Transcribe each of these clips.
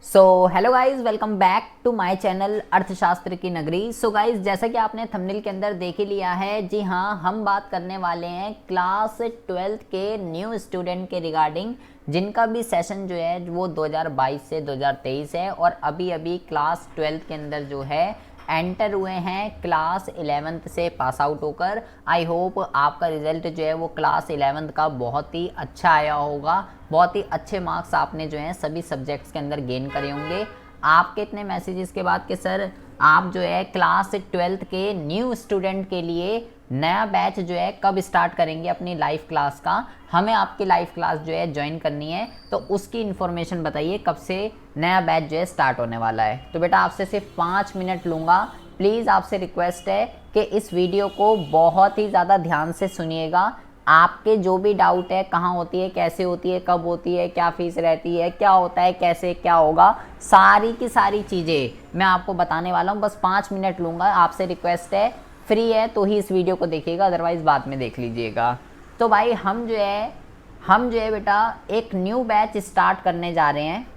So hello guys, welcome back to my channel अर्थशास्त्र की नगरी। सो गाइज, जैसा कि आपने थंबनेल के अंदर देख ही लिया है, जी हाँ, हम बात करने वाले हैं क्लास 12th के न्यू स्टूडेंट के रिगार्डिंग, जिनका भी सेशन जो है वो 2022 से 2023 है और अभी अभी क्लास 12th के अंदर जो है एंटर हुए हैं क्लास 11th से पास आउट होकर। आई होप आपका रिजल्ट जो है वो क्लास 11th का बहुत ही अच्छा आया होगा, बहुत ही अच्छे मार्क्स आपने जो है सभी सब्जेक्ट्स के अंदर गेन करे होंगे। आपके इतने मैसेजेस के बाद कि सर आप जो है क्लास 12th के न्यू स्टूडेंट के लिए नया बैच जो है कब स्टार्ट करेंगे अपनी लाइव क्लास का, हमें आपकी लाइव क्लास जो है ज्वाइन करनी है, तो उसकी इन्फॉर्मेशन बताइए कब से नया बैच जो है स्टार्ट होने वाला है। तो बेटा आपसे सिर्फ 5 मिनट लूँगा, प्लीज़ आपसे रिक्वेस्ट है कि इस वीडियो को बहुत ही ज़्यादा ध्यान से सुनिएगा। आपके जो भी डाउट है, कहाँ होती है, कैसे होती है, कब होती है, क्या फ़ीस रहती है, क्या होता है, कैसे क्या होगा, सारी की सारी चीज़ें मैं आपको बताने वाला हूँ। बस 5 मिनट लूँगा, आपसे रिक्वेस्ट है, फ्री है तो ही इस वीडियो को देखिएगा, अदरवाइज़ बाद में देख लीजिएगा। तो भाई हम जो है बेटा एक न्यू बैच स्टार्ट करने जा रहे हैं।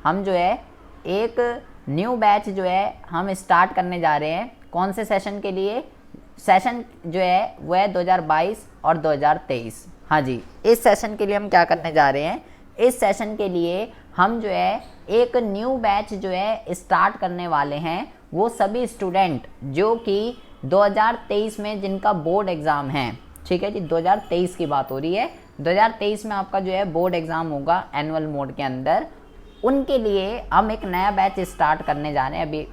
हम जो है एक न्यू बैच जो है हम स्टार्ट करने जा रहे हैं। कौन से सेशन के लिए? सेशन जो है वो है 2022 और 2023। हाँ जी, इस सेशन के लिए हम क्या करने जा रहे हैं? इस सेशन के लिए हम जो है एक न्यू बैच जो है स्टार्ट करने वाले हैं। वो सभी स्टूडेंट जो कि 2023 में जिनका बोर्ड एग्ज़ाम है, ठीक है जी, 2023 की बात हो रही है, 2023 में आपका जो है बोर्ड एग्ज़ाम होगा एनुअल मोड के अंदर, उनके लिए हम एक नया बैच स्टार्ट करने जा रहे हैं। अभी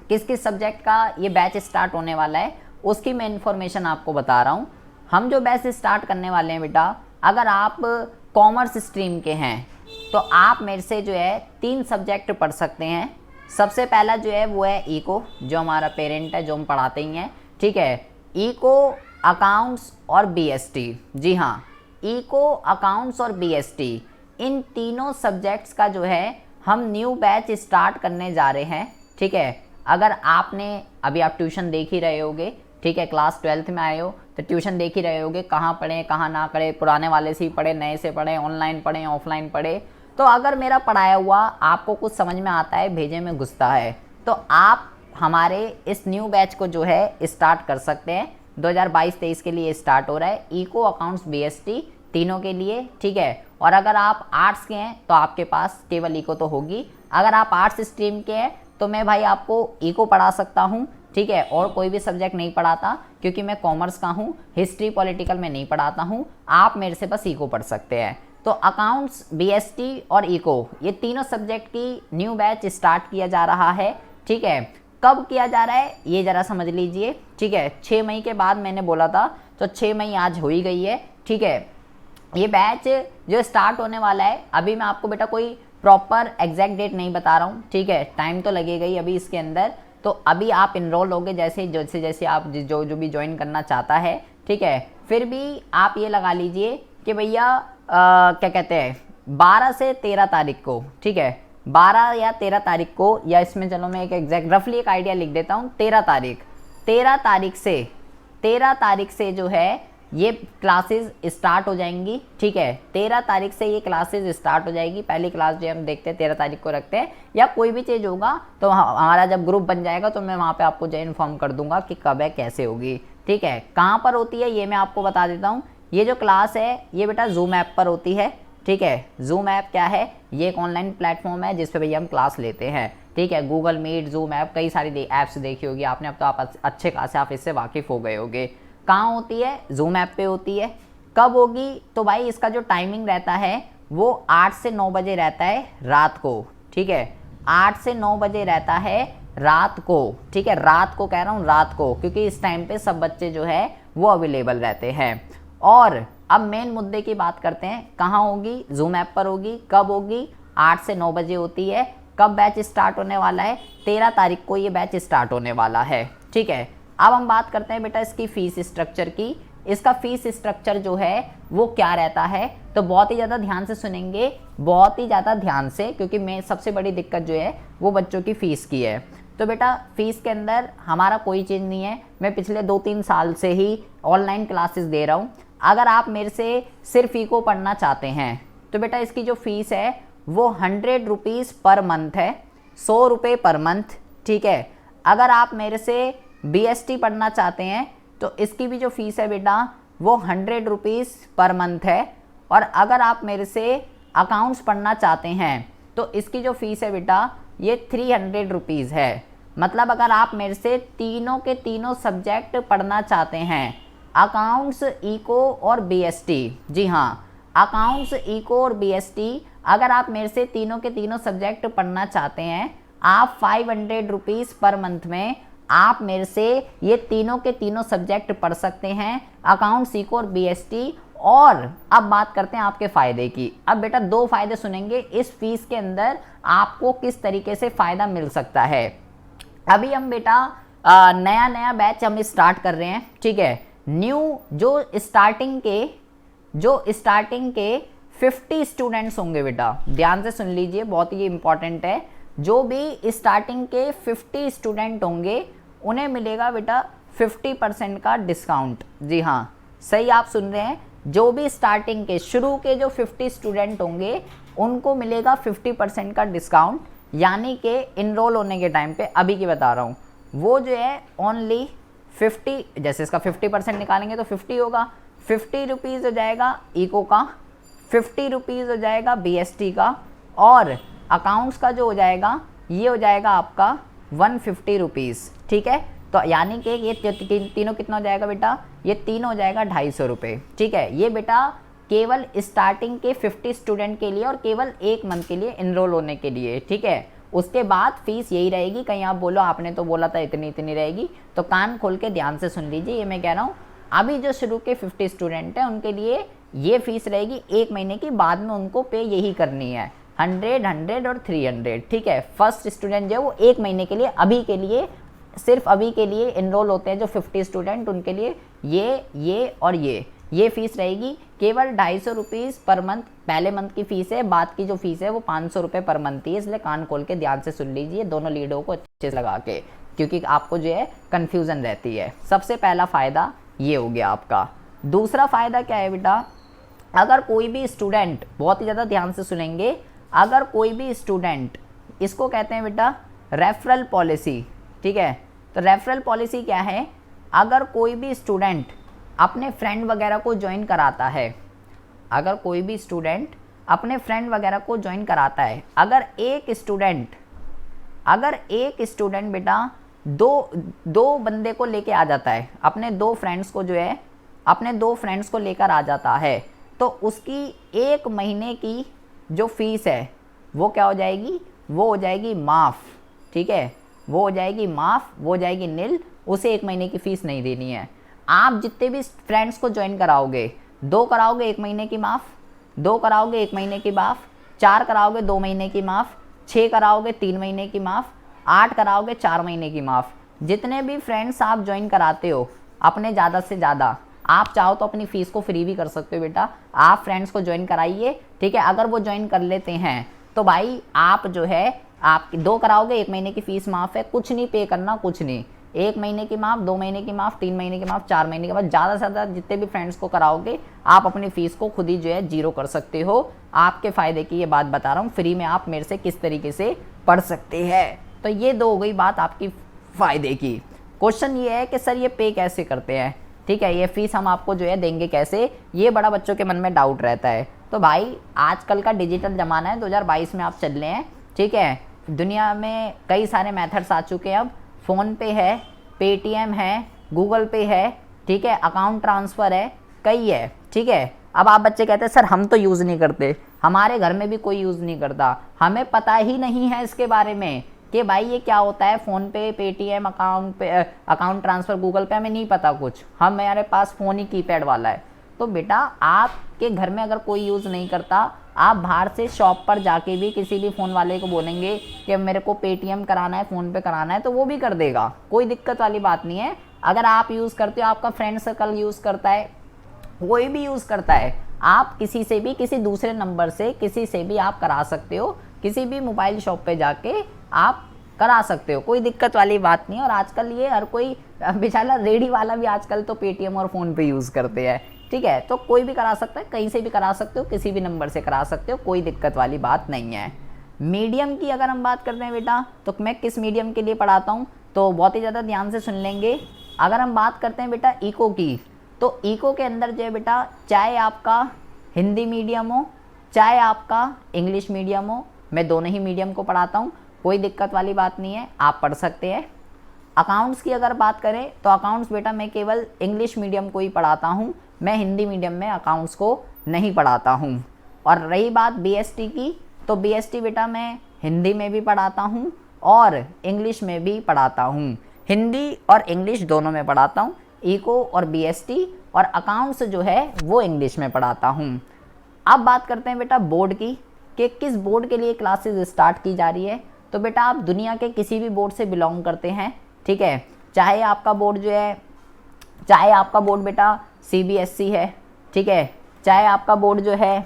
किस किस सब्जेक्ट का ये बैच स्टार्ट होने वाला है उसकी मैं इन्फॉर्मेशन आपको बता रहा हूँ। हम जो बैच स्टार्ट करने वाले हैं बेटा, अगर आप कॉमर्स स्ट्रीम के हैं तो आप मेरे से जो है 3 सब्जेक्ट पढ़ सकते हैं। सबसे पहला जो है वो है इको, जो हमारा पेरेंट है, जो हम पढ़ाते ही हैं, ठीक है। इको, अकाउंट्स और बीएसटी। जी हाँ, इको, अकाउंट्स और बीएसटी, इन तीनों सब्जेक्ट्स का जो है हम न्यू बैच स्टार्ट करने जा रहे हैं, ठीक है। अगर आपने अभी आप ट्यूशन देख ही रहे होगे, ठीक है, क्लास 12th में आए हो तो ट्यूशन देख ही रहे होगे, कहाँ पढ़ें कहाँ ना पढ़ें, पुराने वाले से ही पढ़े, नए से पढ़ें, ऑनलाइन पढ़ें, ऑफलाइन पढ़े। तो अगर मेरा पढ़ाया हुआ आपको कुछ समझ में आता है, भेजे में घुसता है, तो आप हमारे इस न्यू बैच को जो है स्टार्ट कर सकते हैं। 2022-23 के लिए स्टार्ट हो रहा है, इको, अकाउंट्स, बीएसटी तीनों के लिए, ठीक है। और अगर आप आर्ट्स के हैं तो आपके पास केवल इको तो होगी। अगर आप आर्ट्स स्ट्रीम के हैं तो मैं भाई आपको इको पढ़ा सकता हूँ, ठीक है, और कोई भी सब्जेक्ट नहीं पढ़ाता क्योंकि मैं कॉमर्स का हूँ, हिस्ट्री पॉलिटिकल में नहीं पढ़ाता हूँ। आप मेरे से बस इको पढ़ सकते हैं। तो अकाउंट्स, बीएसटी और इको, ये तीनों सब्जेक्ट की न्यू बैच स्टार्ट किया जा रहा है, ठीक है। कब किया जा रहा है ये ज़रा समझ लीजिए, ठीक है। 6 मई के बाद मैंने बोला था, तो 6 मई आज हो ही गई है, ठीक है। ये बैच जो स्टार्ट होने वाला है, अभी मैं आपको बेटा कोई प्रॉपर एग्जैक्ट डेट नहीं बता रहा हूँ, ठीक है, टाइम तो लगेगा ही अभी इसके अंदर। तो अभी आप इनरोल होगे जैसे जैसे जैसे आप जो भी ज्वाइन करना चाहता है, ठीक है। फिर भी आप ये लगा लीजिए कि भैया क्या कहते हैं 12 से 13 तारीख को, ठीक है, 12 या 13 तारीख को, या इसमें चलो मैं एक एग्जैक्ट रफली एक आइडिया लिख देता हूँ, 13 तारीख से जो है ये क्लासेस स्टार्ट हो जाएंगी, ठीक है। 13 तारीख से ये क्लासेस स्टार्ट हो जाएगी। पहली क्लास जो हम देखते हैं 13 तारीख को रखते हैं, या कोई भी चीज़ होगा तो हमारा जब ग्रुप बन जाएगा तो मैं वहाँ पे आपको जो इन्फॉर्म कर दूंगा कि कब है, कैसे होगी, ठीक है। कहाँ पर होती है ये मैं आपको बता देता हूँ। ये जो क्लास है ये बेटा जूम ऐप पर होती है, ठीक है। जूम ऐप क्या है? ये एक ऑनलाइन प्लेटफॉर्म है जिसपे भैया हम क्लास लेते हैं, ठीक है। गूगल मीट, जूम ऐप, कई सारी ऐप्स देखी होगी आपने, अब तो आप अच्छे खासे आप इससे वाकिफ़ हो गए होगे। कहाँ होती है? जूम ऐप पे होती है। कब होगी? तो भाई इसका जो टाइमिंग रहता है वो 8 से 9 बजे रहता है रात को, ठीक है। 8 से 9 बजे रहता है रात को, ठीक है। रात को कह रहा हूँ, रात को, क्योंकि इस टाइम पे सब बच्चे जो है वो अवेलेबल रहते हैं। और अब मेन मुद्दे की बात करते हैं, कहाँ होगी? जूम ऐप पर होगी। कब होगी? 8 से 9 बजे होती है। कब बैच स्टार्ट होने वाला है? 13 तारीख को ये बैच स्टार्ट होने वाला है, ठीक है। अब हम बात करते हैं बेटा इसकी फ़ीस स्ट्रक्चर की। इसका फ़ीस स्ट्रक्चर जो है वो क्या रहता है, तो बहुत ही ज़्यादा ध्यान से सुनेंगे, बहुत ही ज़्यादा ध्यान से, क्योंकि मैं सबसे बड़ी दिक्कत जो है वो बच्चों की फ़ीस की है। तो बेटा फ़ीस के अंदर हमारा कोई चीज़ नहीं है, मैं पिछले 2-3 साल से ही ऑनलाइन क्लासेस दे रहा हूँ। अगर आप मेरे से सिर्फ इको पढ़ना चाहते हैं तो बेटा इसकी जो फ़ीस है वो 100 रुपीज़ पर मंथ है, 100 रुपये पर मंथ। ठीक है, अगर आप मेरे से BST पढ़ना चाहते हैं तो इसकी भी जो फीस है बेटा वो 100 रुपीज़ पर मंथ है। और अगर आप मेरे से अकाउंट्स पढ़ना चाहते हैं तो इसकी जो फीस है बेटा ये 300 रुपीज़ है। मतलब अगर आप मेरे से तीनों के तीनों सब्जेक्ट पढ़ना चाहते हैं, अकाउंट्स, इको और BST, जी हाँ, अकाउंट्स, इको और BST, अगर आप मेरे से तीनों के तीनों सब्जेक्ट पढ़ना चाहते हैं, आप 500 रुपीज़ पर मंथ में आप मेरे से ये तीनों के तीनों सब्जेक्ट पढ़ सकते हैं, अकाउंट्स, इको और BST। और अब बात करते हैं आपके फ़ायदे की। अब बेटा 2 फ़ायदे सुनेंगे इस फीस के अंदर, आपको किस तरीके से फ़ायदा मिल सकता है। अभी हम बेटा नया बैच हम स्टार्ट कर रहे हैं। ठीक है, न्यू जो स्टार्टिंग के 50 स्टूडेंट्स होंगे बेटा, ध्यान से सुन लीजिए, बहुत ही इंपॉर्टेंट है। जो भी स्टार्टिंग के 50 स्टूडेंट होंगे उन्हें मिलेगा बेटा 50% का डिस्काउंट। जी हाँ, सही आप सुन रहे हैं, जो भी स्टार्टिंग के शुरू के जो 50 स्टूडेंट होंगे उनको मिलेगा 50% का डिस्काउंट। यानी कि इनरोल होने के टाइम पे, अभी की बता रहा हूँ, वो जो है ओनली 50, जैसे इसका 50% निकालेंगे तो 50 होगा, 50 रुपीज़ हो जाएगा इको का, 50 रुपीज़ हो जाएगा BST का, और अकाउंट्स का जो हो जाएगा ये हो जाएगा आपका 150 रुपीज़। ठीक है, तो यानी कि ये तीनों कितना हो जाएगा बेटा, ये तीनों हो जाएगा 250 रुपये। ठीक है, ये बेटा केवल स्टार्टिंग के 50 स्टूडेंट के लिए और केवल 1 मंथ के लिए इनरोल होने के लिए। ठीक है, उसके बाद फीस यही रहेगी। कहीं आप बोलो आपने तो बोला था इतनी रहेगी, तो कान खोल के ध्यान से सुन लीजिए, ये मैं कह रहा हूँ। अभी जो शुरू के 50 स्टूडेंट हैं उनके लिए ये फीस रहेगी 1 महीने की, बाद में उनको पे यही करनी है 100 और 300। ठीक है, फर्स्ट स्टूडेंट जो है वो 1 महीने के लिए, अभी के लिए, सिर्फ अभी के लिए इनरोल होते हैं जो 50 स्टूडेंट, उनके लिए ये और ये फीस रहेगी केवल 250 रुपीज़ पर मंथ। पहले मंथ की फ़ीस है, बाद की जो फीस है वो 500 रुपये पर मंथ ही है। इसलिए कान खोल के ध्यान से सुन लीजिए दोनों लीडों को अच्छे से लगा के, क्योंकि आपको जो है कन्फ्यूज़न रहती है। सबसे पहला फ़ायदा ये हो गया आपका। दूसरा फ़ायदा क्या है बेटा, अगर कोई भी स्टूडेंट, बहुत ही ज़्यादा ध्यान से सुनेंगे, अगर कोई भी स्टूडेंट, इसको कहते हैं बेटा रेफरल पॉलिसी। ठीक है, तो रेफरल पॉलिसी क्या है, अगर कोई भी स्टूडेंट अपने फ्रेंड वगैरह को ज्वाइन कराता है, अगर कोई भी स्टूडेंट अपने फ्रेंड वगैरह को ज्वाइन कराता है, अगर एक स्टूडेंट बेटा दो बंदे को लेके आ जाता है, अपने 2 फ्रेंड्स को जो है, अपने 2 फ्रेंड्स को लेकर आ जाता है, तो उसकी 1 महीने की जो फीस है वो क्या हो जाएगी, वो हो जाएगी माफ़। ठीक है, वो हो जाएगी माफ़, वो हो जाएगी नील, उसे 1 महीने की फ़ीस नहीं देनी है। आप जितने भी फ्रेंड्स को ज्वाइन कराओगे, 2 कराओगे 1 महीने की माफ़, 2 कराओगे 1 महीने की माफ़, 4 कराओगे 2 महीने की माफ़, 6 कराओगे 3 महीने की माफ़, 8 कराओगे 4 महीने की माफ़। जितने भी फ्रेंड्स आप ज्वाइन कराते हो अपने, ज़्यादा से ज़्यादा, आप चाहो तो अपनी फ़ीस को फ्री भी कर सकते हो बेटा। आप फ्रेंड्स को ज्वाइन कराइए। ठीक है, अगर वो ज्वाइन कर लेते हैं तो भाई आप जो है, आप 2 कराओगे 1 महीने की फ़ीस माफ़ है, कुछ नहीं पे करना, कुछ नहीं। 1 महीने की माफ़, 2 महीने की माफ़, 3 महीने की माफ़, 4 महीने के बाद, ज़्यादा से ज़्यादा जितने भी फ्रेंड्स को कराओगे आप अपनी फ़ीस को खुद ही जो है 0 कर सकते हो। आपके फ़ायदे की ये बात बता रहा हूँ, फ्री में आप मेरे से किस तरीके से पढ़ सकते हैं। तो ये 2 हो गई बात आपकी फ़ायदे की। क्वेश्चन ये है कि सर ये पे कैसे करते हैं। ठीक है, ये फ़ीस हम आपको जो है देंगे कैसे, ये बड़ा बच्चों के मन में डाउट रहता है। तो भाई आजकल का डिजिटल ज़माना है, 2022 में आप चल रहे हैं। ठीक है, दुनिया में कई सारे मेथड्स आ चुके हैं। अब फ़ोन पे है, पेटीएम है, गूगल पे है, ठीक है, अकाउंट ट्रांसफ़र है, कई है। ठीक है, अब आप बच्चे कहते हैं सर हम तो यूज़ नहीं करते, हमारे घर में भी कोई यूज़ नहीं करता, हमें पता ही नहीं है इसके बारे में कि भाई ये क्या होता है, फ़ोन पे, पेटीएम, अकाउंट ट्रांसफ़र, गूगल पे, हमें नहीं पता कुछ, हमारे पास फ़ोन ही कीपैड वाला है। तो बेटा आपके घर में अगर कोई यूज़ नहीं करता, आप बाहर से शॉप पर जाके भी किसी भी फ़ोन वाले को बोलेंगे कि मेरे को पेटीएम कराना है, फ़ोन पे कराना है, तो वो भी कर देगा, कोई दिक्कत वाली बात नहीं है। अगर आप यूज़ करते हो, आपका फ्रेंड सर्कल यूज़ करता है, कोई भी यूज़ करता है, आप किसी से भी, किसी दूसरे नंबर से किसी से भी आप करा सकते हो, किसी भी मोबाइल शॉप पे जाके आप करा सकते हो, कोई दिक्कत वाली बात नहीं है। और आजकल ये हर कोई बेचारा रेडी वाला भी आजकल तो पेटीएम और फ़ोन पे यूज़ करते हैं। ठीक है। तो कोई भी करा सकता है, कहीं से भी करा सकते हो, किसी भी नंबर से करा सकते हो, कोई दिक्कत वाली बात नहीं है। मीडियम की अगर हम बात करते हैं बेटा, तो मैं किस मीडियम के लिए पढ़ाता हूँ, तो बहुत ही ज़्यादा ध्यान से सुन लेंगे। अगर हम बात करते हैं बेटा इको की, तो इको के अंदर जो है बेटा, चाहे आपका हिंदी मीडियम हो, चाहे आपका इंग्लिश मीडियम हो, मैं दोनों ही मीडियम को पढ़ाता हूँ, कोई दिक्कत वाली बात नहीं है, आप पढ़ सकते हैं। अकाउंट्स की अगर बात करें तो अकाउंट्स बेटा मैं केवल इंग्लिश मीडियम को ही पढ़ाता हूँ, मैं हिंदी मीडियम में अकाउंट्स को नहीं पढ़ाता हूँ। और रही बात बीएसटी की, तो बीएसटी बेटा मैं हिंदी में भी पढ़ाता हूँ और इंग्लिश में भी पढ़ाता हूँ, हिंदी और इंग्लिश दोनों में पढ़ाता हूँ, इको और बीएसटी, और अकाउंट्स जो है वो इंग्लिश में पढ़ाता हूँ। अब बात करते हैं बेटा बोर्ड की, कि किस बोर्ड के लिए क्लासेस स्टार्ट की जा रही है। तो बेटा आप दुनिया के किसी भी बोर्ड से बिलोंग करते हैं, ठीक है, चाहे आपका बोर्ड जो है, चाहे आपका बोर्ड बेटा सीबीएसई है, ठीक है, चाहे आपका बोर्ड जो है,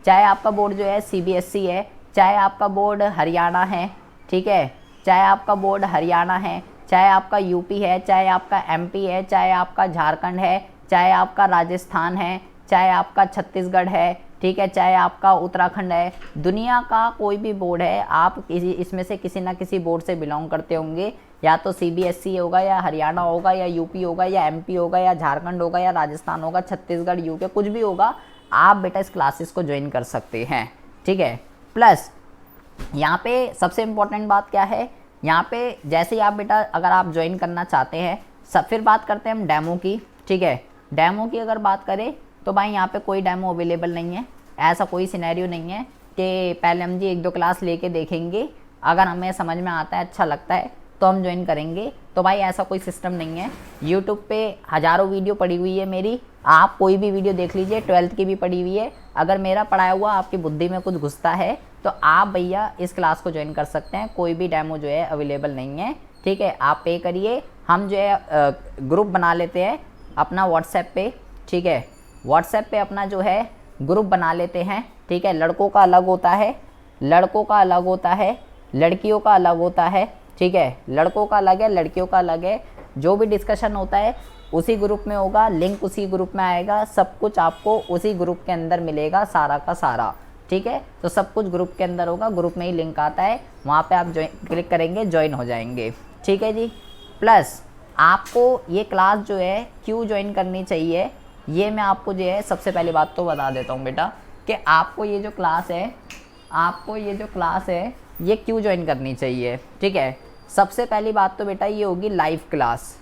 चाहे आपका बोर्ड जो है सीबीएसई है, चाहे आपका बोर्ड हरियाणा है, ठीक है, चाहे आपका बोर्ड हरियाणा है, चाहे आपका यूपी है, चाहे आपका एमपी है, चाहे आपका झारखंड है, चाहे आपका राजस्थान है, चाहे आपका छत्तीसगढ़ है, ठीक है, चाहे आपका उत्तराखंड है, दुनिया का कोई भी बोर्ड है, आप इसमें से किसी ना किसी बोर्ड से बिलोंग करते होंगे, या तो सीबीएसई होगा, या हरियाणा होगा, या यूपी होगा, या एमपी होगा, या झारखंड होगा, या राजस्थान होगा, छत्तीसगढ़, यूके, कुछ भी होगा, आप बेटा इस क्लासेस को ज्वाइन कर सकते हैं, ठीक है। प्लस यहाँ पे सबसे इम्पोर्टेंट बात क्या है, यहाँ पे जैसे ही आप बेटा अगर आप ज्वाइन करना चाहते हैं, फिर बात करते हैं हम डेमो की, ठीक है। डेमो की अगर बात करें तो भाई यहाँ पे कोई डेमो अवेलेबल नहीं है, ऐसा कोई सिनेरियो नहीं है कि पहले हम जी 1-2 क्लास लेके देखेंगे, अगर हमें समझ में आता है, अच्छा लगता है तो हम ज्वाइन करेंगे, तो भाई ऐसा कोई सिस्टम नहीं है। यूट्यूब पे हज़ारों वीडियो पड़ी हुई है मेरी, आप कोई भी वीडियो देख लीजिए, 12th की भी पड़ी हुई है, अगर मेरा पढ़ाया हुआ आपकी बुद्धि में कुछ घुसता है तो आप भैया इस क्लास को ज्वाइन कर सकते हैं, कोई भी डेमो जो है अवेलेबल नहीं है, ठीक है। आप पे करिए, हम जो है ग्रुप बना लेते हैं अपना व्हाट्सएप पे, ठीक है, व्हाट्सएप पे अपना जो है ग्रुप बना लेते हैं, ठीक है। लड़कों का अलग होता है, लड़कों का अलग होता है, लड़कियों का अलग होता है, ठीक है, लड़कों का अलग है, लड़कियों का अलग है, जो भी डिस्कशन होता है उसी ग्रुप में होगा, लिंक उसी ग्रुप में आएगा, सब कुछ आपको उसी ग्रुप के अंदर मिलेगा, सारा का सारा, ठीक है। तो सब कुछ ग्रुप के अंदर होगा, ग्रुप में ही लिंक आता है, वहाँ पे आप क्लिक करेंगे, ज्वाइन हो जाएंगे, ठीक है जी। प्लस आपको ये क्लास जो है क्यों ज्वाइन करनी चाहिए, ये मैं आपको जो है सबसे पहली बात तो बता देता हूँ बेटा, कि आपको ये जो क्लास है, आपको ये जो क्लास है ये क्यों ज्वाइन करनी चाहिए, ठीक है। सबसे पहली बात तो बेटा ये होगी लाइव क्लास,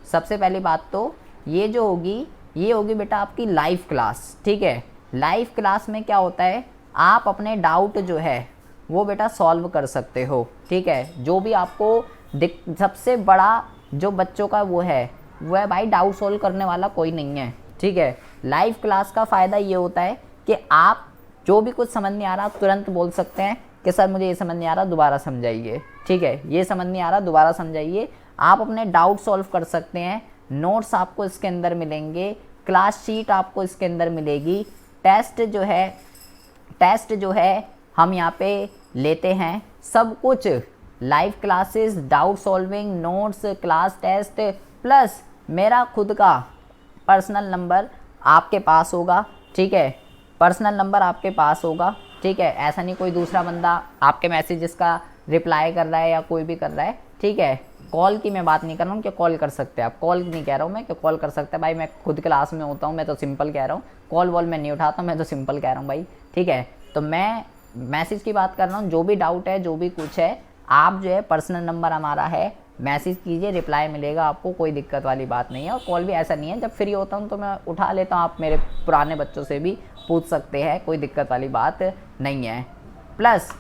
सबसे पहली बात तो ये जो होगी, ये होगी बेटा आपकी लाइव क्लास, ठीक है। लाइव क्लास में क्या होता है, आप अपने डाउट जो है वो बेटा सॉल्व कर सकते हो, ठीक है। जो भी आपको सबसे बड़ा जो बच्चों का वो है भाई डाउट सॉल्व करने वाला कोई नहीं है, ठीक है। लाइव क्लास का फ़ायदा ये होता है कि आप जो भी कुछ समझ नहीं आ रहा तुरंत बोल सकते हैं कि सर मुझे ये समझ नहीं आ रहा, दोबारा समझाइए, ठीक है, ये समझ नहीं आ रहा, दोबारा समझाइए। आप अपने डाउट सॉल्व कर सकते हैं, नोट्स आपको इसके अंदर मिलेंगे, क्लास शीट आपको इसके अंदर मिलेगी, टेस्ट जो है हम यहाँ पे लेते हैं, सब कुछ live classes, doubt solving, notes, class test, plus मेरा खुद का पर्सनल नंबर आपके पास होगा, ठीक है, पर्सनल नंबर आपके पास होगा, ठीक है। ऐसा नहीं कोई दूसरा बंदा आपके मैसेजेस का रिप्लाई कर रहा है या कोई भी कर रहा है, ठीक है। कॉल की मैं बात नहीं कर रहा हूँ कि कॉल कर सकते हैं आप, कॉल नहीं कह रहा हूँ मैं कि कॉल कर सकते हैं भाई, मैं खुद क्लास में होता हूँ, मैं तो सिंपल कह रहा हूँ, कॉल वॉल मैं नहीं उठाता हूँ, मैं तो सिंपल कह रहा हूँ भाई, ठीक है। तो मैं मैसेज की बात कर रहा हूँ, जो भी डाउट है, जो भी कुछ है, आप जो है पर्सनल नंबर हमारा है, मैसेज कीजिए, रिप्लाई मिलेगा आपको, कोई दिक्कत वाली बात नहीं है। और कॉल भी ऐसा नहीं है, जब फ्री होता हूँ तो मैं उठा लेता हूँ, आप मेरे पुराने बच्चों से भी पूछ सकते हैं, कोई दिक्कत वाली बात नहीं है। प्लस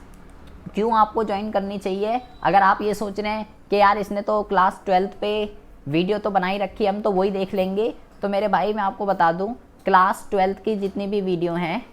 क्यों आपको ज्वाइन करनी चाहिए, अगर आप ये सोच रहे हैं कि यार इसने तो क्लास 12th पे वीडियो तो बनाई रखी, हम तो वही देख लेंगे, तो मेरे भाई मैं आपको बता दूं, क्लास 12th की जितनी भी वीडियो हैं,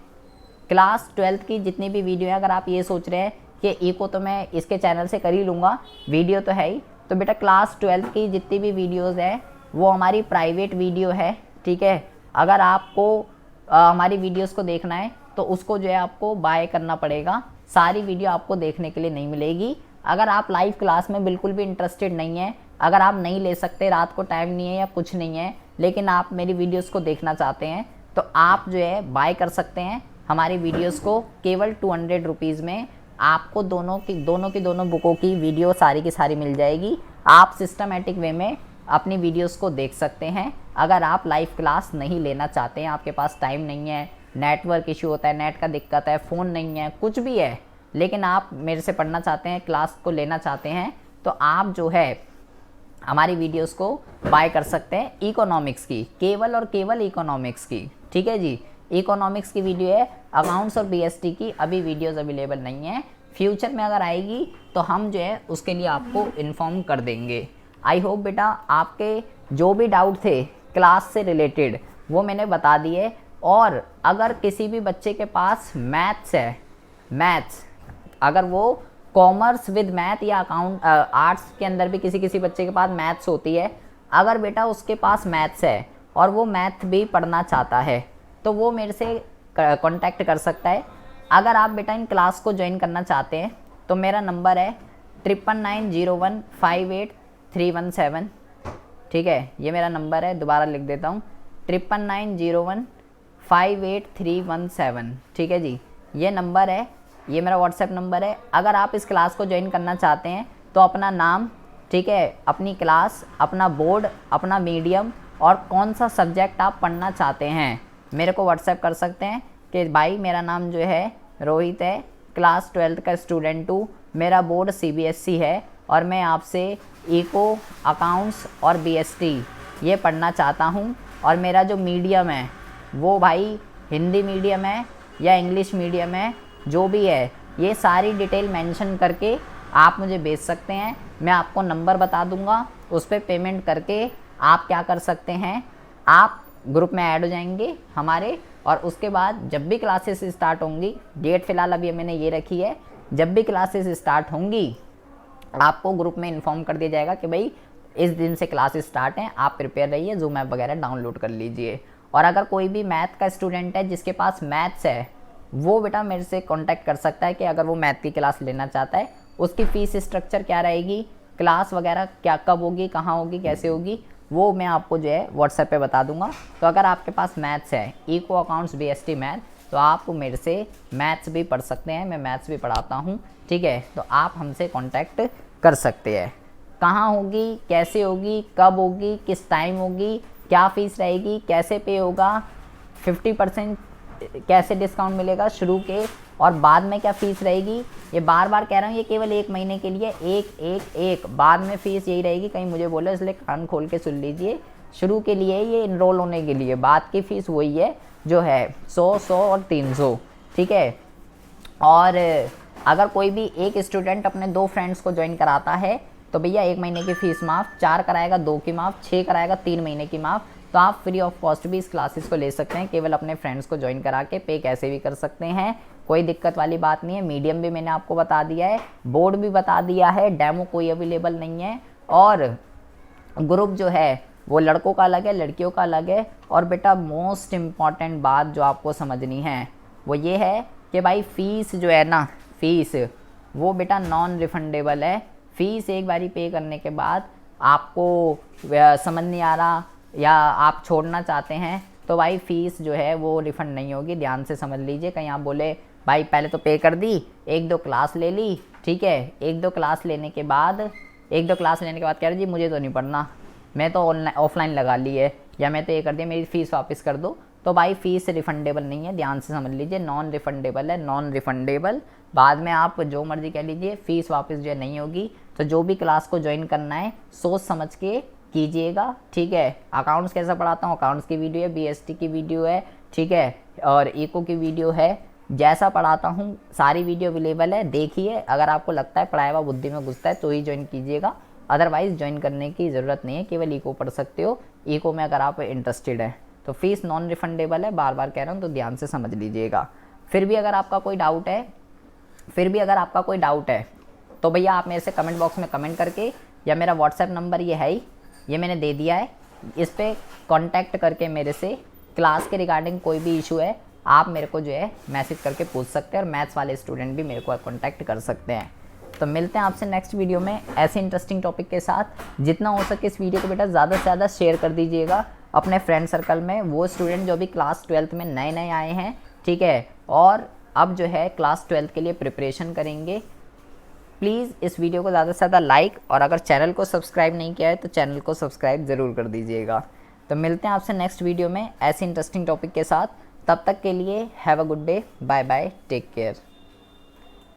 क्लास 12th की जितनी भी वीडियो है, अगर आप ये सोच रहे हैं कि इको तो मैं इसके चैनल से कर ही लूँगा, वीडियो तो है ही, तो बेटा क्लास 12th की जितनी भी वीडियोज़ है वो हमारी प्राइवेट वीडियो है, ठीक है। अगर आपको हमारी वीडियोज़ को देखना है तो उसको जो है आपको बाय करना पड़ेगा, सारी वीडियो आपको देखने के लिए नहीं मिलेगी। अगर आप लाइव क्लास में बिल्कुल भी इंटरेस्टेड नहीं है, अगर आप नहीं ले सकते, रात को टाइम नहीं है या कुछ नहीं है, लेकिन आप मेरी वीडियोस को देखना चाहते हैं, तो आप जो है बाय कर सकते हैं हमारी वीडियोस को केवल 200 रुपीज़ में। आपको दोनों की दोनों बुकों की वीडियो सारी की सारी मिल जाएगी। आप सिस्टमेटिक वे में अपनी वीडियोस को देख सकते हैं। अगर आप लाइव क्लास नहीं लेना चाहते हैं, आपके पास टाइम नहीं है, नेटवर्क इशू होता है, नेट का दिक्कत है, फ़ोन नहीं है, कुछ भी है, लेकिन आप मेरे से पढ़ना चाहते हैं, क्लास को लेना चाहते हैं, तो आप जो है हमारी वीडियोस को बाय कर सकते हैं इकोनॉमिक्स की, केवल और केवल इकोनॉमिक्स की। ठीक है जी, इकोनॉमिक्स की वीडियो है। अकाउंट्स और बीएसटी की अभी वीडियोस अवेलेबल नहीं है, फ्यूचर में अगर आएगी तो हम जो है उसके लिए आपको इन्फॉर्म कर देंगे। आई होप बेटा आपके जो भी डाउट थे क्लास से रिलेटेड वो मैंने बता दिए। और अगर किसी भी बच्चे के पास मैथ्स है, मैथ्स अगर वो कॉमर्स विद मैथ या अकाउंट आर्ट्स के अंदर भी किसी बच्चे के पास मैथ्स होती है, अगर बेटा उसके पास मैथ्स है और वो मैथ भी पढ़ना चाहता है तो वो मेरे से कांटेक्ट कर सकता है। अगर आप बेटा इन क्लास को ज्वाइन करना चाहते हैं तो मेरा नंबर है 9990158317। ठीक है, ये मेरा नंबर है, दोबारा लिख देता हूँ 9990158317। ठीक है जी, ये नंबर है, ये मेरा व्हाट्सएप नंबर है। अगर आप इस क्लास को ज्वाइन करना चाहते हैं तो अपना नाम, ठीक है, अपनी क्लास, अपना बोर्ड, अपना मीडियम और कौन सा सब्जेक्ट आप पढ़ना चाहते हैं मेरे को व्हाट्सएप कर सकते हैं कि भाई मेरा नाम जो है रोहित है, क्लास 12th का स्टूडेंट हूँ, मेरा बोर्ड सीबीएसई है और मैं आपसे इको, अकाउंट्स और बीएसटी ये पढ़ना चाहता हूँ, और मेरा जो मीडियम है वो भाई हिंदी मीडियम है या इंग्लिश मीडियम है, जो भी है ये सारी डिटेल मेंशन करके आप मुझे भेज सकते हैं। मैं आपको नंबर बता दूंगा, उस पर पेमेंट करके आप क्या कर सकते हैं, आप ग्रुप में ऐड हो जाएंगे हमारे, और उसके बाद जब भी क्लासेस स्टार्ट होंगी, डेट फ़िलहाल अभी मैंने ये रखी है, जब भी क्लासेस स्टार्ट होंगी आपको ग्रुप में इन्फॉर्म कर दिया जाएगा कि भाई इस दिन से क्लासेस स्टार्ट हैं, आप प्रिपेयर रहिए, जूम ऐप वगैरह डाउनलोड कर लीजिए। और अगर कोई भी मैथ का स्टूडेंट है जिसके पास मैथ्स है, वो बेटा मेरे से कांटेक्ट कर सकता है कि अगर वो मैथ की क्लास लेना चाहता है, उसकी फ़ीस स्ट्रक्चर क्या रहेगी, क्लास वगैरह क्या कब होगी, कहाँ होगी, कैसे होगी, वो मैं आपको जो है व्हाट्सएप पे बता दूंगा। तो अगर आपके पास मैथ्स है, इको, अकाउंट्स, बीएसटी मैथ, तो आप मेरे से मैथ्स भी पढ़ सकते हैं, मैं मैथ्स भी पढ़ाता हूँ। ठीक है, तो आप हमसे कांटेक्ट कर सकते हैं। कहाँ होगी, कैसे होगी, कब होगी, किस टाइम होगी, क्या फ़ीस रहेगी, कैसे पे होगा, 50% कैसे डिस्काउंट मिलेगा शुरू के, और बाद में क्या फ़ीस रहेगी, ये बार बार कह रहा हूँ, ये केवल 1 महीने के लिए, एक बाद में फ़ीस यही रहेगी, कहीं मुझे बोले, इसलिए कान खोल के सुन लीजिए। शुरू के लिए ये इनरोल होने के लिए, बाद की फ़ीस वही है जो है 100 और 300। ठीक है, और अगर कोई भी एक स्टूडेंट अपने 2 फ्रेंड्स को ज्वाइन कराता है तो भैया 1 महीने की फ़ीस माफ़, 4 कराएगा 2 की माफ़, 6 कराएगा 3 महीने की माफ़। तो आप फ्री ऑफ कॉस्ट भी इस क्लासेस को ले सकते हैं, केवल अपने फ्रेंड्स को ज्वाइन करा के पे कैसे भी कर सकते हैं, कोई दिक्कत वाली बात नहीं है। मीडियम भी मैंने आपको बता दिया है, बोर्ड भी बता दिया है, डेमो कोई अवेलेबल नहीं है, और ग्रुप जो है वो लड़कों का अलग है, लड़कियों का अलग है। और बेटा मोस्ट इम्पॉर्टेंट बात जो आपको समझनी है वो ये है कि भाई फ़ीस जो है ना, फ़ीस वो बेटा नॉन रिफंडेबल है। फ़ीस एक बारी पे करने के बाद आपको समझ नहीं आ रहा या आप छोड़ना चाहते हैं तो भाई फ़ीस जो है वो रिफ़ंड नहीं होगी, ध्यान से समझ लीजिए। कहीं आप बोले भाई पहले तो पे कर दी, 1-2 क्लास ले ली, ठीक है, 1-2 क्लास लेने के बाद कह रहे जी मुझे तो नहीं पढ़ना, मैं तो ऑफलाइन लगा ली है, या मैं तो ये कर दिया, मेरी फ़ीस वापस कर दो, तो भाई फ़ीस रिफ़ंडेबल नहीं है, ध्यान से समझ लीजिए, नॉन रिफ़ंडेबल है, नॉन रिफ़ंडेबल। बाद में आप जो मर्ज़ी कह लीजिए, फ़ीस वापस जो है नहीं होगी। तो जो भी क्लास को ज्वाइन करना है सोच समझ के कीजिएगा। ठीक है, अकाउंट्स कैसा पढ़ाता हूँ, अकाउंट्स की वीडियो है, बीएसटी की वीडियो है, ठीक है, और इको की वीडियो है, जैसा पढ़ाता हूँ सारी वीडियो अवेलेबल है, देखिए। अगर आपको लगता है पढ़ाया हुआ बुद्धि में घुसता है तो ही ज्वाइन कीजिएगा, अदरवाइज़ ज्वाइन करने की ज़रूरत नहीं है, केवल इको पढ़ सकते हो, इको में अगर आप इंटरेस्टेड है। तो फ़ीस नॉन रिफंडेबल है, बार बार कह रहा हूँ, तो ध्यान से समझ लीजिएगा। फिर भी अगर आपका कोई डाउट है तो भैया आप मेरे से कमेंट बॉक्स में कमेंट करके, या मेरा व्हाट्सएप नंबर ये है ही, ये मैंने दे दिया है, इस पर कॉन्टैक्ट करके मेरे से क्लास के रिगार्डिंग कोई भी इशू है आप मेरे को जो है मैसेज करके पूछ सकते हैं, और मैथ्स वाले स्टूडेंट भी मेरे को कॉन्टैक्ट कर सकते हैं। तो मिलते हैं आपसे नेक्स्ट वीडियो में ऐसे इंटरेस्टिंग टॉपिक के साथ। जितना हो सके इस वीडियो को बेटा ज़्यादा से ज़्यादा शेयर कर दीजिएगा, अपने फ्रेंड सर्कल में, वो स्टूडेंट जो भी क्लास 12th में नए नए आए हैं, ठीक है, और अब जो है क्लास 12th के लिए प्रिपरेशन करेंगे। प्लीज़ इस वीडियो को ज़्यादा से ज़्यादा लाइक, और अगर चैनल को सब्सक्राइब नहीं किया है तो चैनल को सब्सक्राइब ज़रूर कर दीजिएगा। तो मिलते हैं आपसे नेक्स्ट वीडियो में ऐसे इंटरेस्टिंग टॉपिक के साथ। तब तक के लिए have a good day, bye bye, take care.